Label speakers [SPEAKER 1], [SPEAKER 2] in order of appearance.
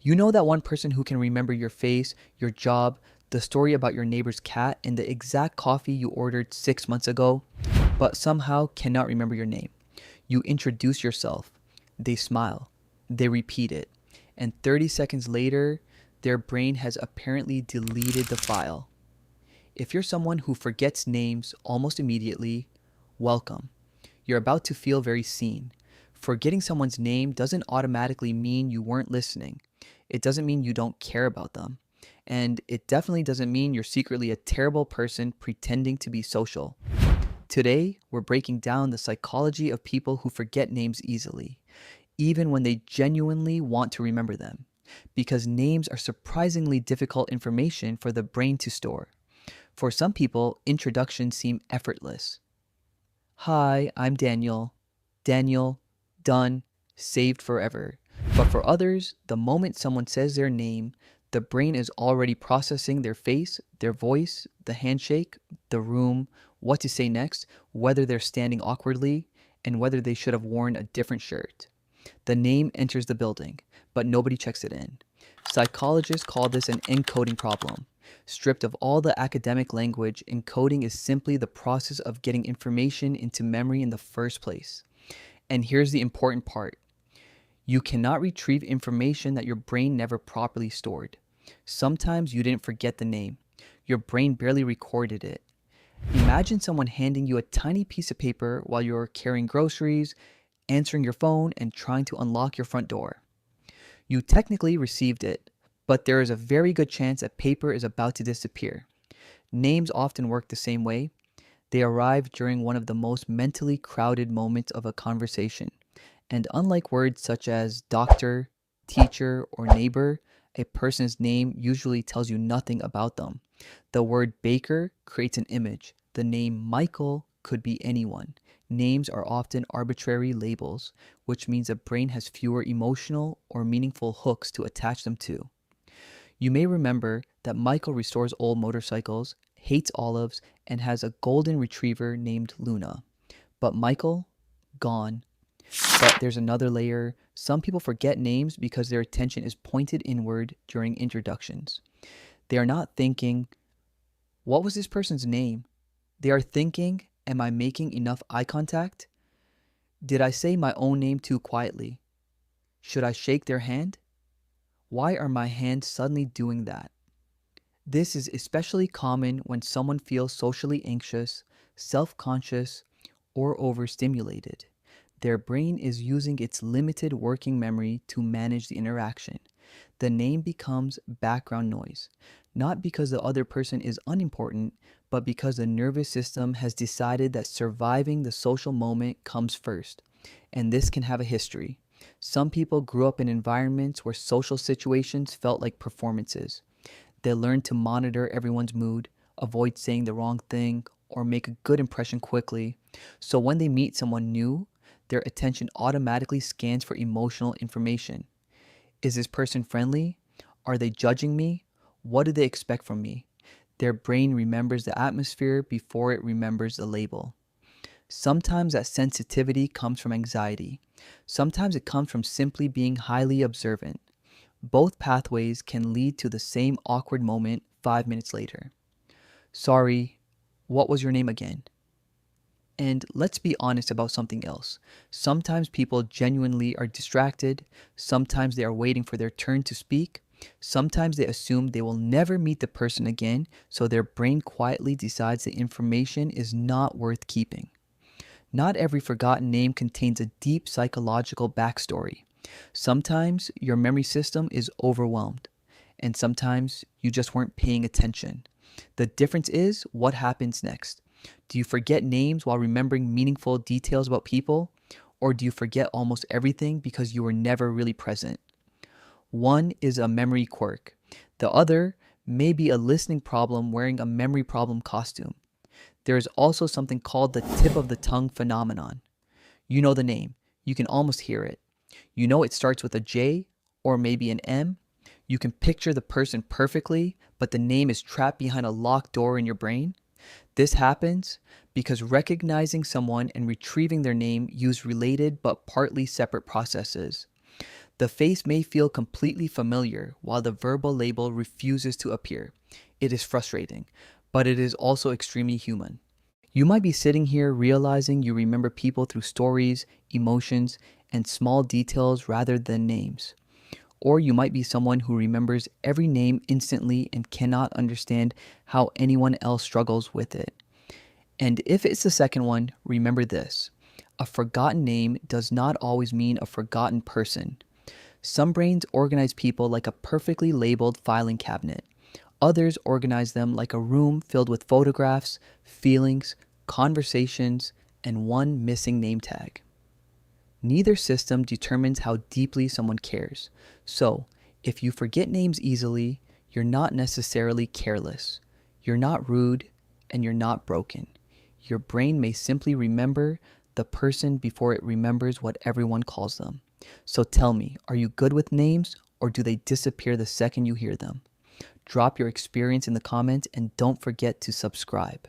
[SPEAKER 1] You know that one person who can remember your face, your job, the story about your neighbor's cat, and the exact coffee you ordered 6 months ago, but somehow cannot remember your name. You introduce yourself, they smile, they repeat it, and 30 seconds later, their brain has apparently deleted the file. If you're someone who forgets names almost immediately, welcome. You're about to feel very seen. Forgetting someone's name doesn't automatically mean you weren't listening. It doesn't mean you don't care about them. And it definitely doesn't mean you're secretly a terrible person pretending to be social. Today, we're breaking down the psychology of people who forget names easily, even when they genuinely want to remember them, because names are surprisingly difficult information for the brain to store. For some people, introductions seem effortless. Hi, I'm Daniel. Daniel, done, saved forever. But for others, the moment someone says their name, the brain is already processing their face, their voice, the handshake, the room, what to say next, whether they're standing awkwardly, and whether they should have worn a different shirt. The name enters the building, but nobody checks it in. Psychologists call this an encoding problem. Stripped of all the academic language, encoding is simply the process of getting information into memory in the first place. And here's the important part. You cannot retrieve information that your brain never properly stored. Sometimes you didn't forget the name. Your brain barely recorded it. Imagine someone handing you a tiny piece of paper while you're carrying groceries, answering your phone, and trying to unlock your front door. You technically received it, but there is a very good chance that paper is about to disappear. Names often work the same way. They arrive during one of the most mentally crowded moments of a conversation. And unlike words such as doctor, teacher, or neighbor, a person's name usually tells you nothing about them. The word baker creates an image. The name Michael could be anyone. Names are often arbitrary labels, which means a brain has fewer emotional or meaningful hooks to attach them to. You may remember that Michael restores old motorcycles, hates olives, and has a golden retriever named Luna. But Michael, gone. But there's another layer. Some people forget names because their attention is pointed inward during introductions. They are not thinking, what was this person's name? They are thinking, am I making enough eye contact? Did I say my own name too quietly? Should I shake their hand? Why are my hands suddenly doing that? This is especially common when someone feels socially anxious, self-conscious, or overstimulated. Their brain is using its limited working memory to manage the interaction. The name becomes background noise, not because the other person is unimportant, but because the nervous system has decided that surviving the social moment comes first. And this can have a history. Some people grew up in environments where social situations felt like performances. They learned to monitor everyone's mood, avoid saying the wrong thing, or make a good impression quickly. So when they meet someone new, their attention automatically scans for emotional information. Is this person friendly? Are they judging me? What do they expect from me? Their brain remembers the atmosphere before it remembers the label. Sometimes that sensitivity comes from anxiety. Sometimes it comes from simply being highly observant. Both pathways can lead to the same awkward moment 5 minutes later. Sorry, what was your name again? And let's be honest about something else. Sometimes people genuinely are distracted. Sometimes they are waiting for their turn to speak. Sometimes they assume they will never meet the person again, so their brain quietly decides the information is not worth keeping. Not every forgotten name contains a deep psychological backstory. Sometimes your memory system is overwhelmed, and sometimes you just weren't paying attention. The difference is what happens next. Do you forget names while remembering meaningful details about people? Or do you forget almost everything because you were never really present? One is a memory quirk. The other may be a listening problem wearing a memory problem costume. There is also something called the tip of the tongue phenomenon. You know the name. You can almost hear it. You know it starts with a J or maybe an M. You can picture the person perfectly, but the name is trapped behind a locked door in your brain. This happens because recognizing someone and retrieving their name use related but partly separate processes. The face may feel completely familiar while the verbal label refuses to appear. It is frustrating, but it is also extremely human. You might be sitting here realizing you remember people through stories, emotions, and small details rather than names. Or you might be someone who remembers every name instantly and cannot understand how anyone else struggles with it. And if it's the second one, remember this. A forgotten name does not always mean a forgotten person. Some brains organize people like a perfectly labeled filing cabinet. Others organize them like a room filled with photographs, feelings, conversations, and one missing name tag. Neither system determines how deeply someone cares. So, if you forget names easily, you're not necessarily careless. You're not rude, and you're not broken. Your brain may simply remember the person before it remembers what everyone calls them. So tell me, are you good with names, or do they disappear the second you hear them? Drop your experience in the comments and don't forget to subscribe.